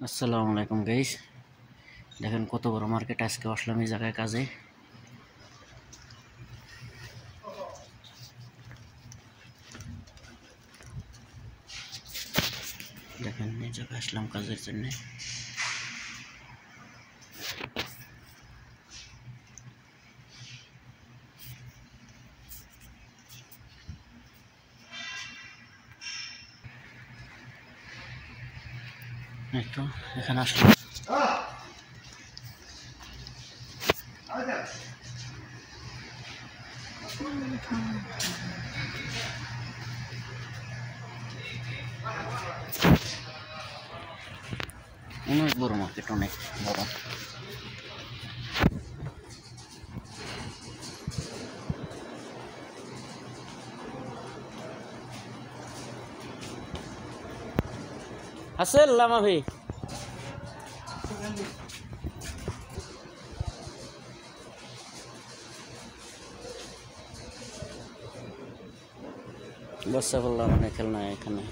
আসসালামু আলাইকুম গাইস, দেখেন কত বড় মার্কেট। আজকে আসলাম এই জায়গায় কাজে। দেখেন এই জায়গায় আসলাম কাজের জন্য। এই তো এখানে আসলাম। অনেক বড় মার্কেট, অনেক বড়। হাসেল লামা ভাই, বর্ষা করলাম, অনেক খেলনা এখানে।